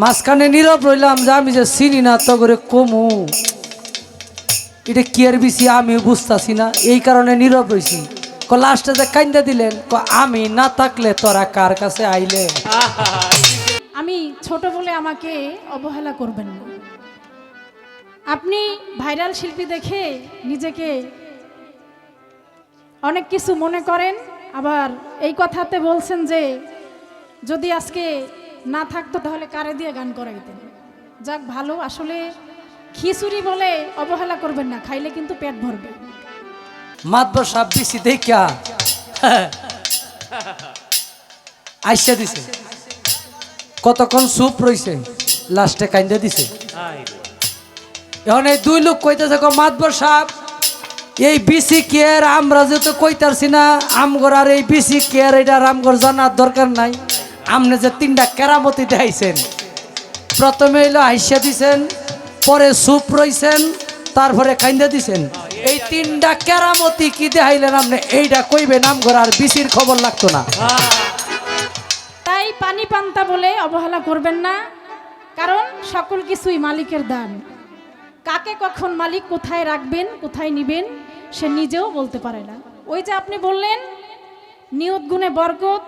মাঝখানে নীরব রইলাম যে আমি যে চিনি না তো করে কমু এটা কি আর বেশি আমি বুঝতাছি না, এই কারণে নীরব রইছি। লাস্টে যে কান্দা দিলেন আমি না থাকলে তোরা কার কাছে আইলে। আমি ছোট বলে আমাকে অবহেলা করবেন না। আপনি ভাইরাল শিল্পী দেখে নিজেকে অনেক কিছু মনে করেন, আবার এই কথাতে বলছেন যে যদি আজকে না থাকতো তাহলে কারে দিয়ে গান করাইতেন। যাক ভালো, আসলে খিচুড়ি বলে অবহেলা করবেন না, খাইলে কিন্তু পেট ভরবে। মাতবর সাপ দিছি দেখা আইসা দিছে, কতক্ষণ চুপ রইছে, লাস্টে কান্দা দিছে। এখন এই দুই লোক কইতেছে মাতবর সাপ এই বিসি কেয়ার আমরা যেহেতু কইতারছি না, আমগর আর এই বিসি কেয়ার এটা আমগর জানার দরকার নাই। আপনি যে তিনটা কেরামতি দেখাইছেন, প্রথমে এলো হাইসা দিছেন, পরে চুপ রইছেন, তারপরে কান্দা দিছেন। এই তিনটা কেরামতি কি দেখাইলেন আপনি, এইটা কইবেন আমগর আর বিসির খবর লাগতো না। তাই পানি পান্তা বলে অবহেলা করবেন না, কারণ সকল কিছুই মালিকের দান। কাকে কখন মালিক কোথায় রাখবেন কোথায় নিবেন সে নিজেও বলতে পারে না। ওই যে আপনি বললেন নিয়ত গুণে বরকত,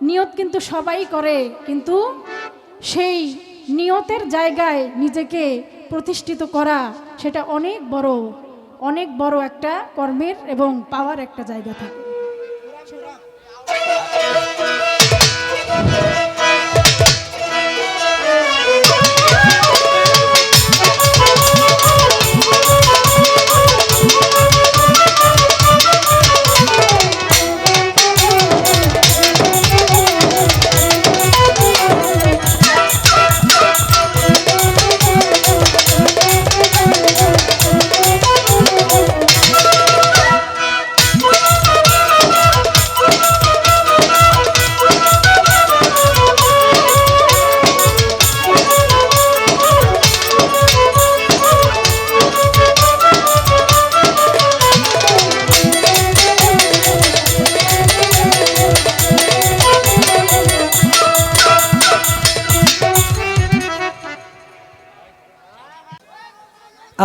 নিয়ত কিন্তু সবাই করে, কিন্তু সেই নিয়তের জায়গায় নিজেকে প্রতিষ্ঠিত করা সেটা অনেক বড় একটা কর্মের এবং পাওয়ার একটা জায়গা থাকে।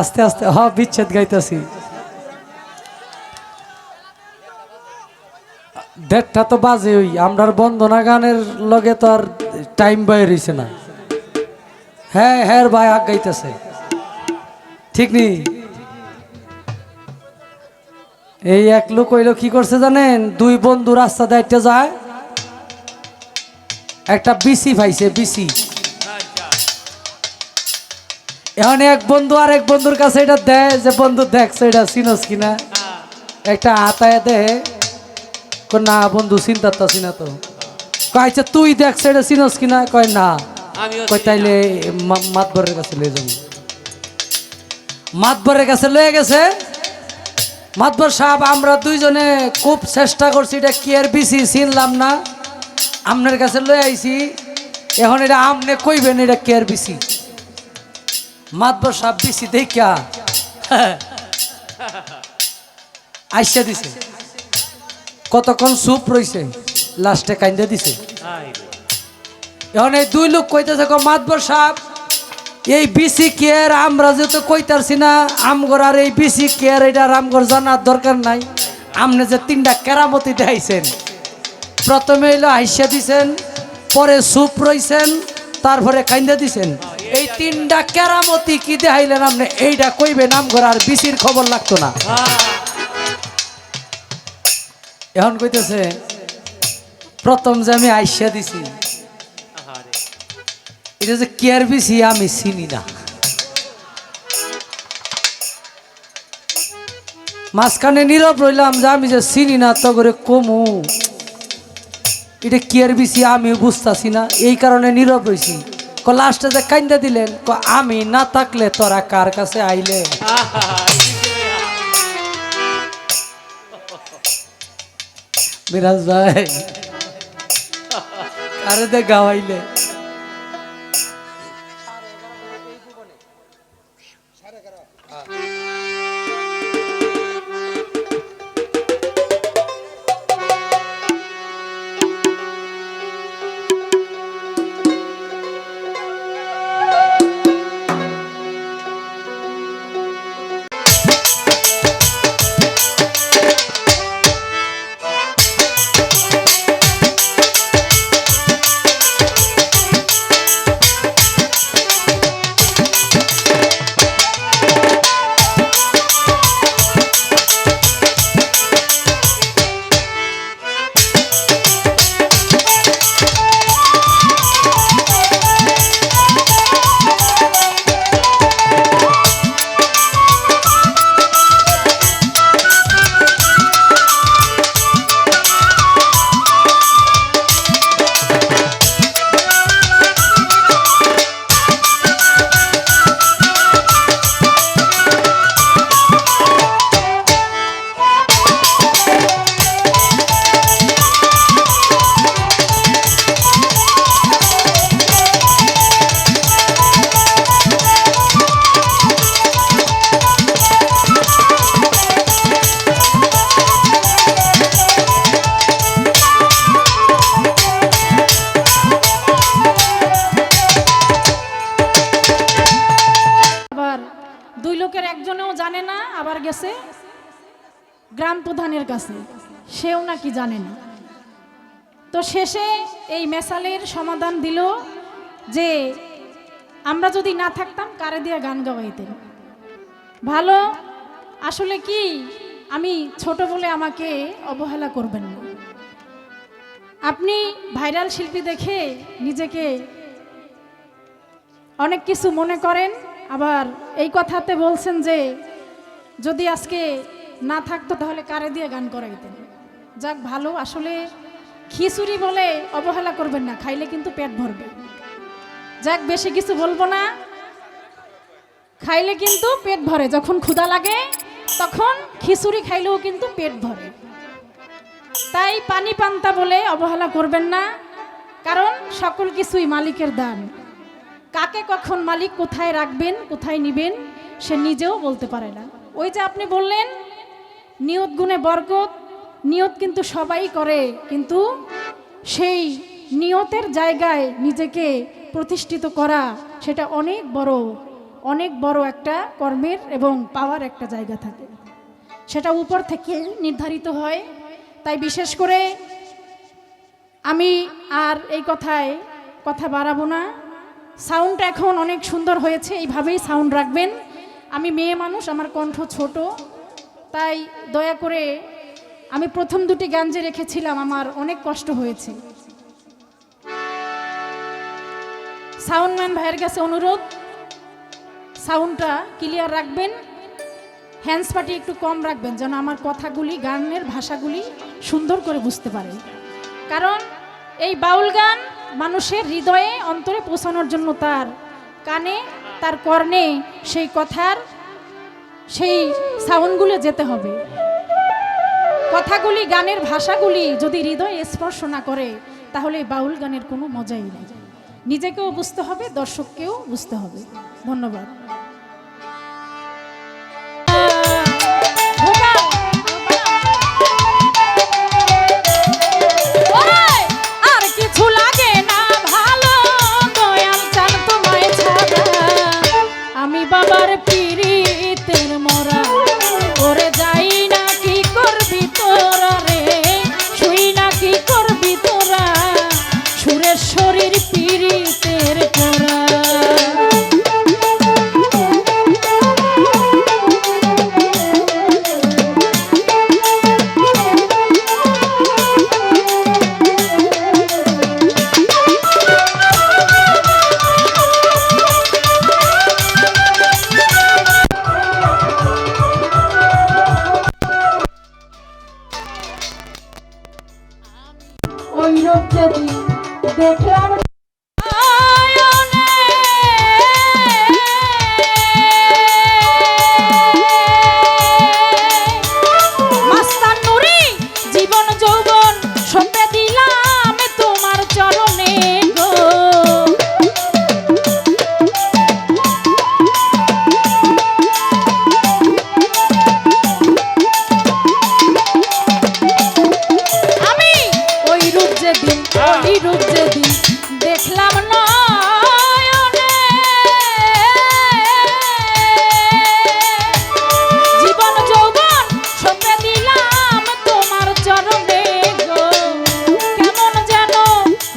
আস্তে আস্তে বিচ্ছেদ গাইতেছি। দেড়টা তো বাজে, ওই আমরার বন্দনা গানের লগে তো আর টাইম বাইর হইছে না। হ্যাঁ হ্যাঁ ভাই আগ গাইতেছে, ঠিক নি? এই এক লোক হইলো কি করছে জানেন, দুই বন্ধু রাস্তা দাইতে যায়, একটা বিসি পাইছে, বিসি। এখন এক বন্ধু আর এক বন্ধুর কাছে এটা দেয় যে বন্ধু দেখছে এটা চিনস কিনা, একটা হাতায় দেয়, না বন্ধু চিন্তাছি না তো। আচ্ছা তুই দেখছে এটা চিনস কিনা, কয় না। কয় তাইলে মাতবরের কাছে লয়ে যাবো। মাতবরের কাছে লয়ে গেছে। মাতবর সাহেব আমরা দুইজনে খুব চেষ্টা করছি, এটা কি আর বিসি চিনলাম না, আপনার কাছে লয়ে আইছি, এখন এটা আমনে কইবেন এটা কে আর বিসি। মাতবর সাহেব বিসি দেখা আইসা দিছে, কতক্ষণ চুপ রইছে, লাস্টে কান্দা দিছে। এখন এই দুই লোক কইতেছে মাতবর সাহেব এই বিসি কেয়ার আমরা যেহেতু কইতারছি না, আমগর আর এই বিসি কেয়ার এটা আমগর জানার দরকার নাই। আপনি যে তিনটা কেরামতি দেখাইছেন, প্রথমে এলো হাইসা দিছেন, পরে চুপ রইছেন, তারপরে কান্দা দিছেন। এই তিনটা কেরামতি কি দেখাইলেন আপনি, এইটা কইবেন আমগর আর বিসির খবর লাগতো না। এখন কইতেছে প্রথম যে আমি আইসা দিছি এটা যে কেয়ার বিসি আমি চিনি না। মাঝখানে নীরব রইলাম যে আমি যে চিনি না তো করে কমু এটা কেয়ার বিসি আমি বুঝতাছি না, এই কারণে নীরব রইছি। লাস্টে যে কান্দা দিলেন আমি না থাকলে তোরা কার কাছে আইলে। মিরাজ ভাই আরে দে গাওয়াইলে। জানে না, আবার গেছে গ্রাম প্রধানের কাছে, সেও নাকি জানে না। তো শেষে এই মেসালের সমাধান দিল যে আমরা যদি না থাকতাম কারে দিয়ে গান গাওয়াইতেন। ভালো, আসলে কি আমি ছোট বলে আমাকে অবহেলা করবেন না। আপনি ভাইরাল শিল্পী দেখে নিজেকে অনেক কিছু মনে করেন, আবার এই কথাতে বলছেন যে যদি আজকে না থাকতো তাহলে কারে দিয়ে গান করাইতেন। যাক ভালো, আসলে খিচুড়ি বলে অবহেলা করবেন না, খাইলে কিন্তু পেট ভরবে। যাক বেশি কিছু বলবো না, খাইলে কিন্তু পেট ভরে, যখন ক্ষুধা লাগে তখন খিচুড়ি খাইলেও কিন্তু পেট ভরে। তাই পানি পান্তা বলে অবহেলা করবেন না, কারণ সকল কিছুই মালিকের দান। কাকে কখন মালিক কোথায় রাখবেন কোথায় নিবেন সে নিজেও বলতে পারে না। ওই যে আপনি বললেন নিয়ত গুণে বরকত, নিয়ত কিন্তু সবাই করে, কিন্তু সেই নিয়তের জায়গায় নিজেকে প্রতিষ্ঠিত করা সেটা অনেক বড় একটা কর্মের এবং পাওয়ার একটা জায়গা থাকে, সেটা উপর থেকে নির্ধারিত হয়। তাই বিশেষ করে আমি আর এই কথা বাড়াবো না। সাউন্ড এখন অনেক সুন্দর হয়েছে, এইভাবেই সাউন্ড রাখবেন। আমি মেয়ে মানুষ, আমার কণ্ঠ ছোট, তাই দয়া করে আমি প্রথম দুটি গান যে রেখেছিলাম আমার অনেক কষ্ট হয়েছে। সাউন্ডম্যান ভাইয়ের কাছে অনুরোধ, সাউন্ডটা ক্লিয়ার রাখবেন, হ্যান্ডস পার্টি একটু কম রাখবেন, যেন আমার কথাগুলি গানের ভাষাগুলি সুন্দর করে বুঝতে পারে। কারণ এই বাউল গান মানুষের হৃদয়ে অন্তরে পৌঁছানোর জন্য তার কানে তার কর্ণে সেই কথার সেই সাউন্ডগুলো যেতে হবে। কথাগুলি গানের ভাষাগুলি যদি হৃদয়ে স্পর্শ না করে তাহলে বাউল গানের কোনো মজাই নেই। নিজেকেও বুঝতে হবে, দর্শককেও বুঝতে হবে। ধন্যবাদ। আর কিছু লাগে না ভালো, দয়াল চান তোমায় ছাড়া, আমি বাবার পিরিতের মরা, ওরে যাই না কি করবি তোরা রে, শুই না কি করবি তোরা, সুরের শরীর পিরিতের করা। ওই রূপ যদি দেখলাম মাস্তান নুরি, জীবন যৌবন সঁপে দিলাম তোমার চরণে গো। আমি ওই রূপ যেদিন দেখলাম নয়নে, জীবন যৌবন সঁপে দিলাম তোমার চরণে গো। কেমন যেন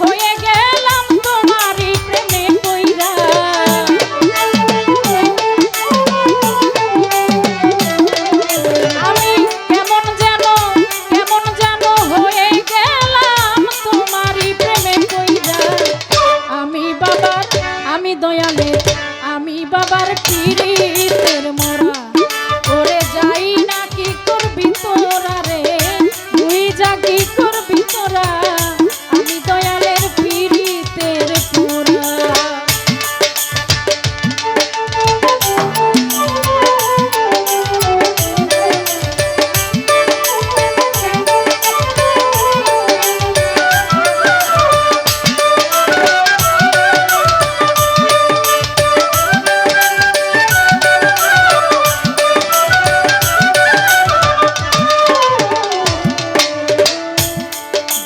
হয়ে গেলাম তোমারই প্রেমে পইরা, আমি কেমন যেন হয়ে গেলাম তোমারই প্রেমে পইরা। আমি দয়ালের, আমি বাবার পিরিতের মরা, ওরে যাই না কি করবি তোরা রে, তুই যা কি করবি তোরা, আমি দয়ালের পিরিতের পোরা।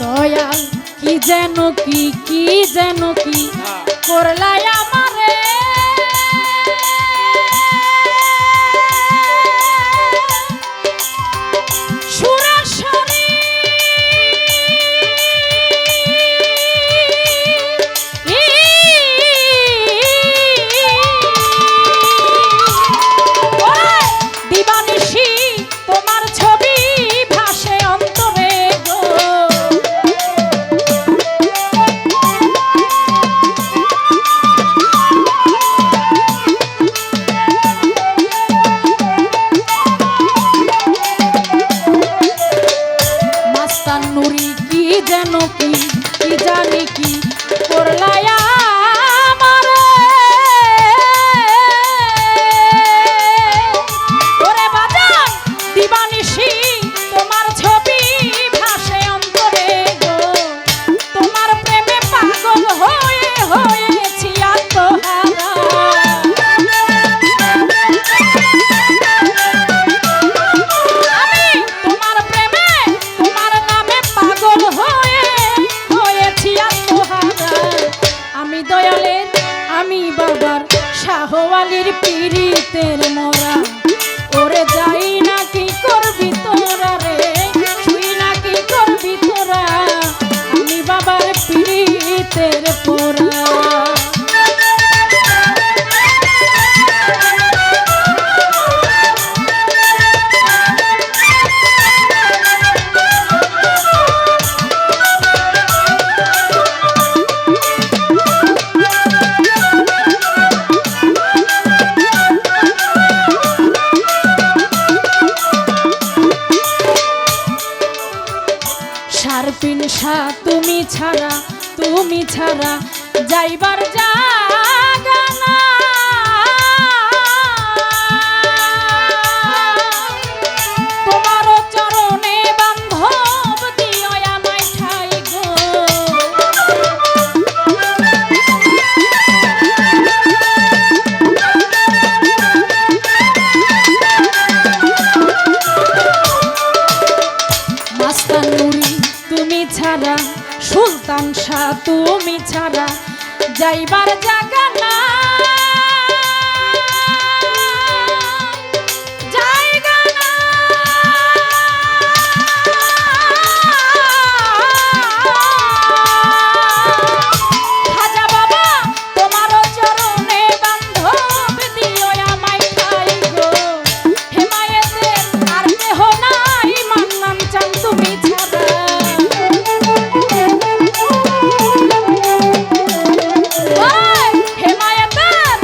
দয়াল কি যেন কি করলাই আমারে, দয়ালের আমি বাবার শাহওয়ালির পীড়িতের মোরা ওরে যাই না কি করবি তোরা রে ছুই না কি করবি তোরা আমি বাবার পীড়িতের পোরা সারপিন সা তুমি ছাড়া যাইবার জাগা না তোমার চরণে বান্ধব দিও আমায় ঠাই গো মাস্তান নুরি তুমি ছাড়া সুলতান শাহ তুমি ছাড়া যাইবার জায়গা না জায়গা না খাজা বাবা তোমার চরণে বান্ধব দিও আমায় ঠাই গো হেমায়েতে আর কেহ নাই মান্নান চান তুমি ছাড়া হেমায়েতের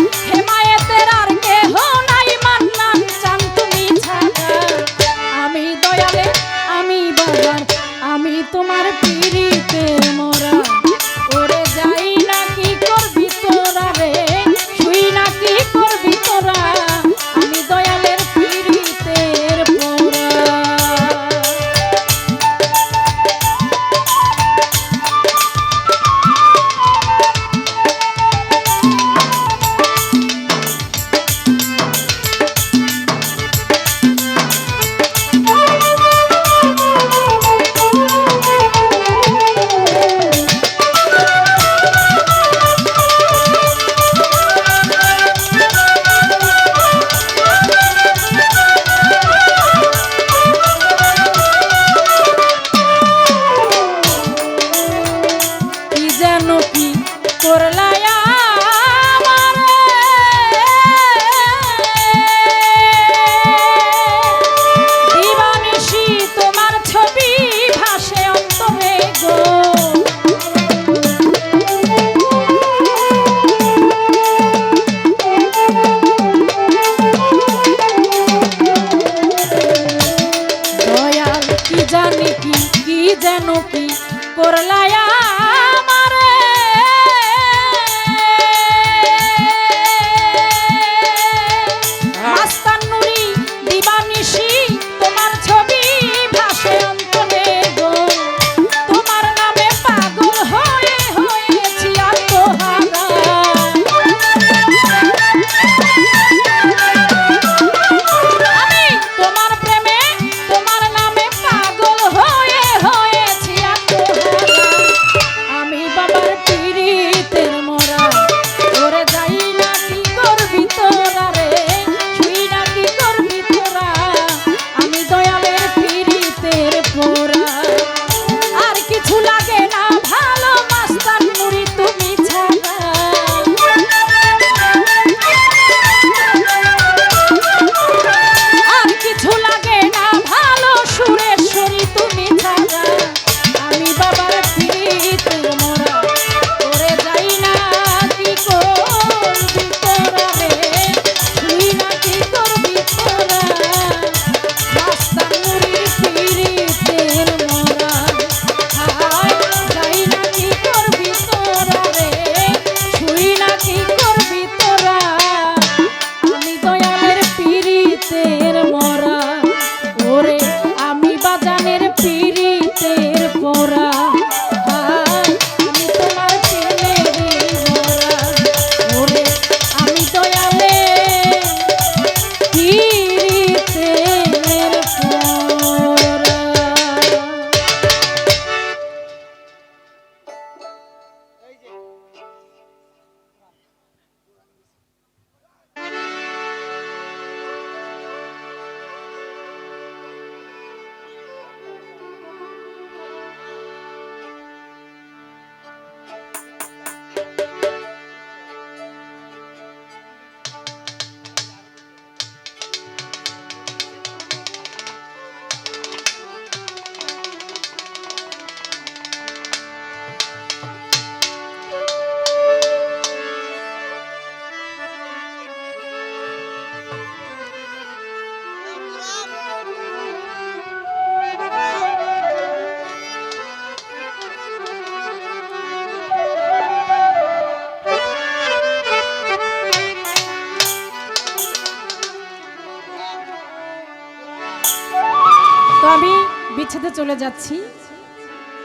বিচ্ছেদে চলে যাচ্ছি।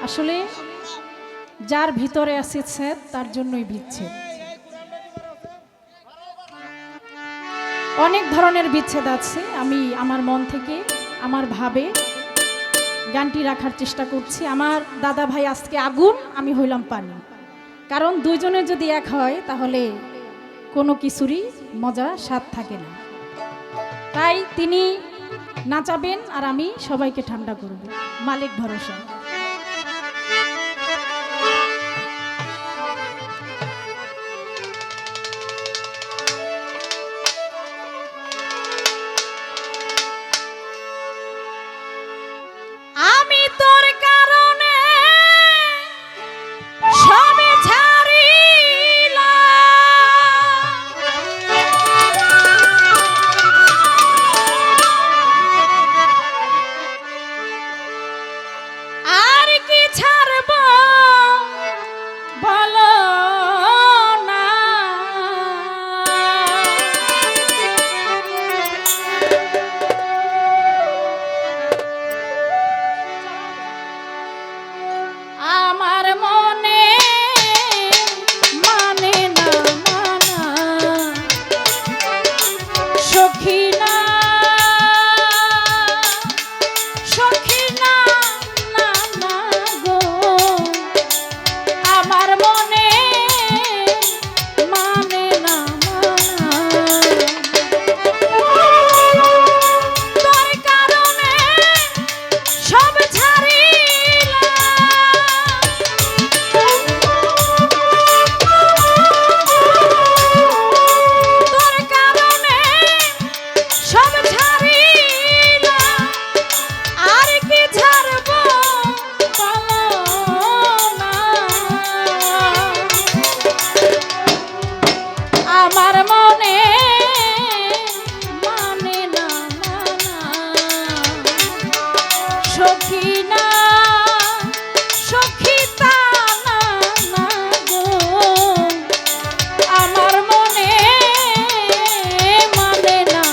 আসলে যার ভিতরে আছে ছেদ তার জন্যই বিচ্ছেদ। অনেক ধরনের বিচ্ছেদ আছে। আমি আমার মন থেকে আমার ভাবে গানটি রাখার চেষ্টা করছি। আমার দাদা ভাই আজকে আগুন, আমি হইলাম পানি। কারণ দুইজনের যদি এক হয় তাহলে কোনো কিছুরই মজা স্বাদ থাকে না। তাই তিনি নাচাবেন আর আমি সবাইকে ঠান্ডা করব, মালিক ভরসা। আমি তোর কারণে সবে আর কি ছাড়ব বলো না, আমার মনে মানে না মানা সখী না, সখী না, না না গো, আমার মনে মানে না মানা। তোর কারণে সব আমার মনে মানে না মানা সখী না, সখী তা না না গো, আমার মনে মানে না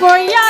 কইয়া